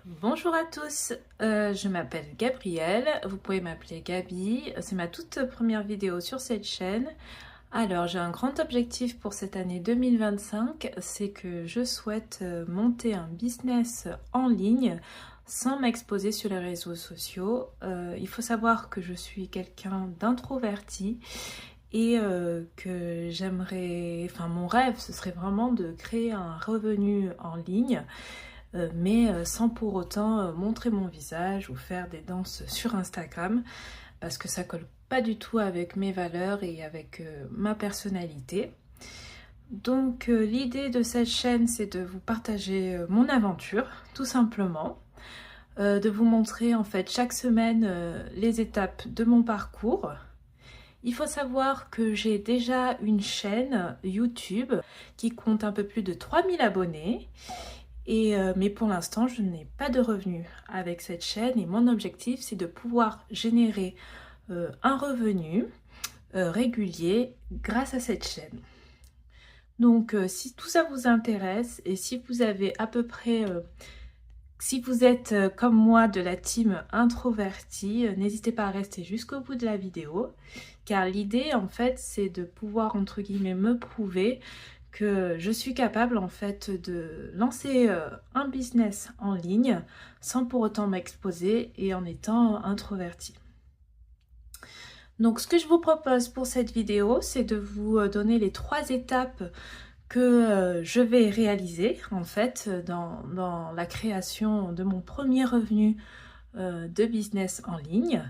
Bonjour à tous, je m'appelle Gabrielle, vous pouvez m'appeler Gabi, c'est ma toute première vidéo sur cette chaîne. Alors j'ai un grand objectif pour cette année 2025, c'est que je souhaite monter un business en ligne sans m'exposer sur les réseaux sociaux. Il faut savoir que je suis quelqu'un d'introverti et que j'aimerais, mon rêve ce serait vraiment de créer un revenu en ligne. Mais sans pour autant montrer mon visage ou faire des danses sur Instagram parce que ça colle pas du tout avec mes valeurs et avec ma personnalité. Donc l'idée de cette chaîne, c'est de vous partager mon aventure, tout simplement, de vous montrer en fait chaque semaine les étapes de mon parcours. Il faut savoir que j'ai déjà une chaîne YouTube qui compte un peu plus de 3000 abonnés. Mais pour l'instant, je n'ai pas de revenus avec cette chaîne et mon objectif, c'est de pouvoir générer un revenu régulier grâce à cette chaîne. Donc, si tout ça vous intéresse et si vous avez à peu près, si vous êtes comme moi de la team introvertie, n'hésitez pas à rester jusqu'au bout de la vidéo, car l'idée, en fait, c'est de pouvoir, entre guillemets, me prouver que je suis capable en fait de lancer un business en ligne sans pour autant m'exposer et en étant introvertie. Donc ce que je vous propose pour cette vidéo, c'est de vous donner les 3 étapes que je vais réaliser en fait dans la création de mon premier revenu de business en ligne.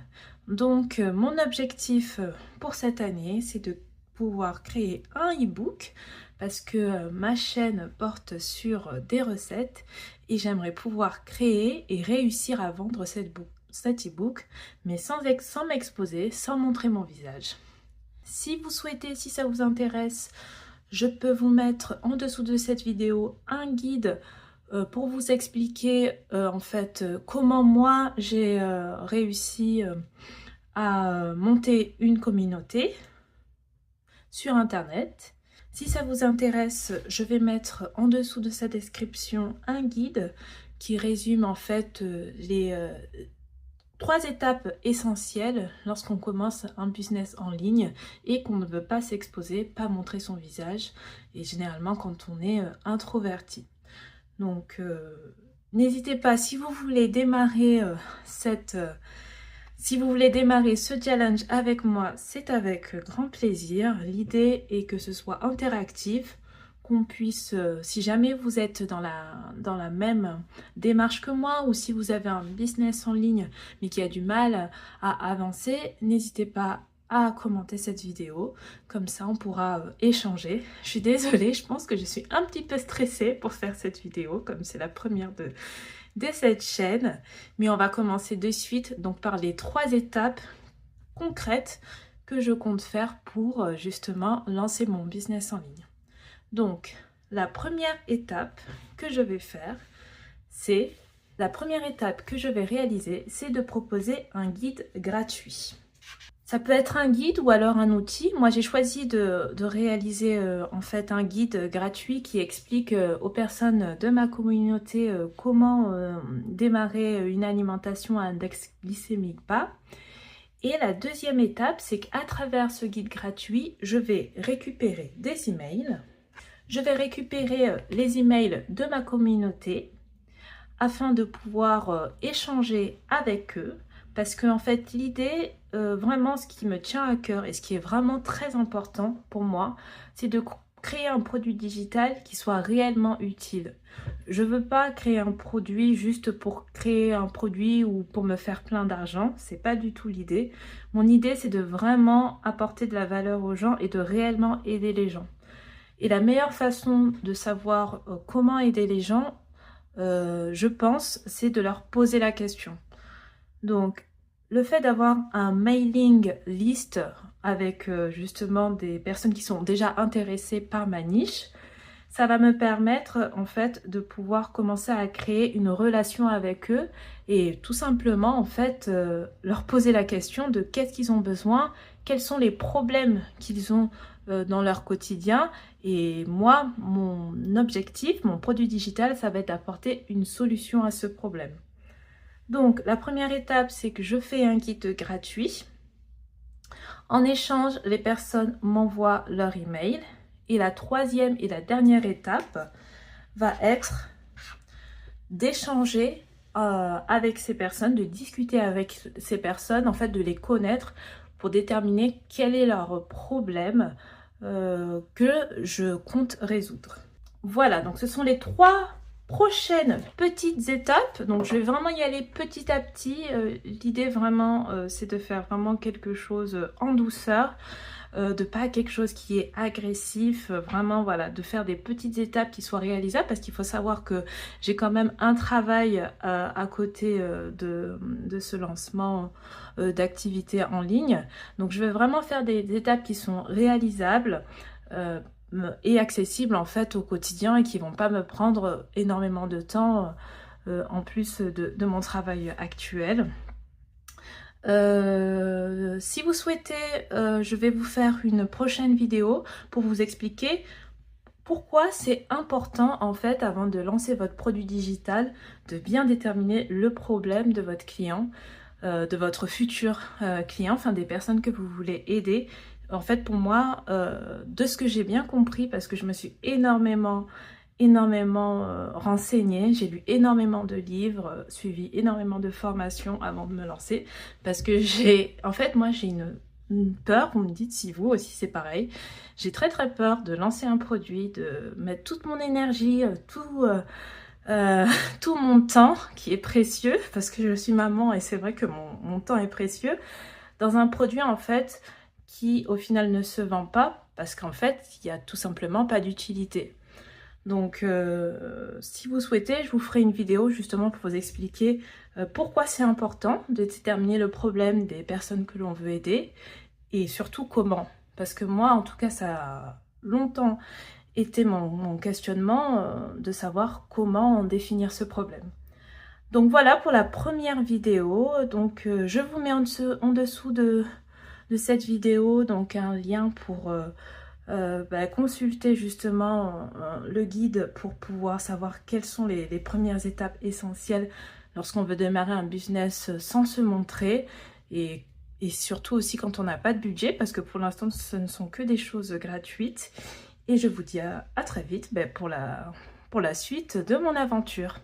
Donc mon objectif pour cette année, c'est de pouvoir créer un e-book parce que ma chaîne porte sur des recettes et j'aimerais pouvoir créer et réussir à vendre cet e-book, mais sans m'exposer, sans montrer mon visage. Si vous souhaitez, si ça vous intéresse, je peux vous mettre en dessous de cette vidéo un guide pour vous expliquer en fait comment moi j'ai réussi à monter une communauté sur internet. Si ça vous intéresse, je vais mettre en dessous de sa description un guide qui résume en fait les 3 étapes essentielles lorsqu'on commence un business en ligne et qu'on ne veut pas s'exposer, pas montrer son visage, et généralement quand on est introverti. Donc n'hésitez pas, si vous voulez démarrer si vous voulez démarrer ce challenge avec moi, c'est avec grand plaisir. L'idée est que ce soit interactif, qu'on puisse, si jamais vous êtes dans la même démarche que moi ou si vous avez un business en ligne mais qui a du mal à avancer, n'hésitez pas à commenter cette vidéo. Comme ça, on pourra échanger. Je suis désolée, je pense que je suis un petit peu stressée pour faire cette vidéo, comme c'est la première de cette chaîne, mais on va commencer de suite donc par les 3 étapes concrètes que je compte faire pour justement lancer mon business en ligne. Donc la première étape que je vais faire, la première étape que je vais réaliser, c'est de proposer un guide gratuit. Ça peut être un guide ou alors un outil. Moi, j'ai choisi de réaliser en fait un guide gratuit qui explique aux personnes de ma communauté comment démarrer une alimentation à index glycémique bas. Et la deuxième étape, c'est qu'à travers ce guide gratuit, je vais récupérer des emails. Je vais récupérer les emails de ma communauté afin de pouvoir échanger avec eux. Parce que en fait, l'idée, vraiment ce qui me tient à cœur et ce qui est vraiment très important pour moi, c'est de créer un produit digital qui soit réellement utile. Je ne veux pas créer un produit juste pour créer un produit ou pour me faire plein d'argent. C'est pas du tout l'idée. Mon idée, c'est de vraiment apporter de la valeur aux gens et de réellement aider les gens. Et la meilleure façon de savoir comment aider les gens, je pense, c'est de leur poser la question. Donc, le fait d'avoir un mailing list avec justement des personnes qui sont déjà intéressées par ma niche, ça va me permettre en fait de pouvoir commencer à créer une relation avec eux et tout simplement en fait leur poser la question de qu'est-ce qu'ils ont besoin, quels sont les problèmes qu'ils ont dans leur quotidien. Et moi, mon objectif, mon produit digital, ça va être d'apporter une solution à ce problème. Donc, la première étape, c'est que je fais un guide gratuit. En échange, les personnes m'envoient leur email. Et la troisième et la dernière étape va être d'échanger avec ces personnes, de discuter avec ces personnes, en fait de les connaître pour déterminer quel est leur problème que je compte résoudre. Voilà, donc ce sont les 3 prochaines petites étapes. Donc je vais vraiment y aller petit à petit. L'idée vraiment c'est de faire vraiment quelque chose en douceur. De pas quelque chose qui est agressif, vraiment voilà, de faire des petites étapes qui soient réalisables, parce qu'il faut savoir que j'ai quand même un travail à côté de ce lancement d'activités en ligne. Donc je vais vraiment faire des étapes qui sont réalisables et accessibles en fait au quotidien et qui vont pas me prendre énormément de temps en plus de mon travail actuel. Si vous souhaitez, je vais vous faire une prochaine vidéo pour vous expliquer pourquoi c'est important en fait avant de lancer votre produit digital de bien déterminer le problème de votre client, de votre futur client, enfin des personnes que vous voulez aider. En fait pour moi, de ce que j'ai bien compris, parce que je me suis énormément renseignée, j'ai lu énormément de livres, suivi énormément de formations avant de me lancer, parce que en fait moi j'ai une peur, vous me dites si vous aussi c'est pareil, j'ai très peur de lancer un produit, de mettre toute mon énergie, tout mon temps qui est précieux, parce que je suis maman et c'est vrai que mon temps est précieux, dans un produit en fait qui au final ne se vend pas, parce qu'en fait il n'y a tout simplement pas d'utilité. Donc si vous souhaitez, je vous ferai une vidéo justement pour vous expliquer pourquoi c'est important de déterminer le problème des personnes que l'on veut aider et surtout comment. Parce que moi, en tout cas, ça a longtemps été mon questionnement de savoir comment définir ce problème. Donc voilà pour la première vidéo. Donc je vous mets en dessous de cette vidéo donc un lien pour consulter justement le guide pour pouvoir savoir quelles sont les premières étapes essentielles lorsqu'on veut démarrer un business sans se montrer et surtout aussi quand on n'a pas de budget, parce que pour l'instant ce ne sont que des choses gratuites. Et je vous dis à très vite pour la suite de mon aventure.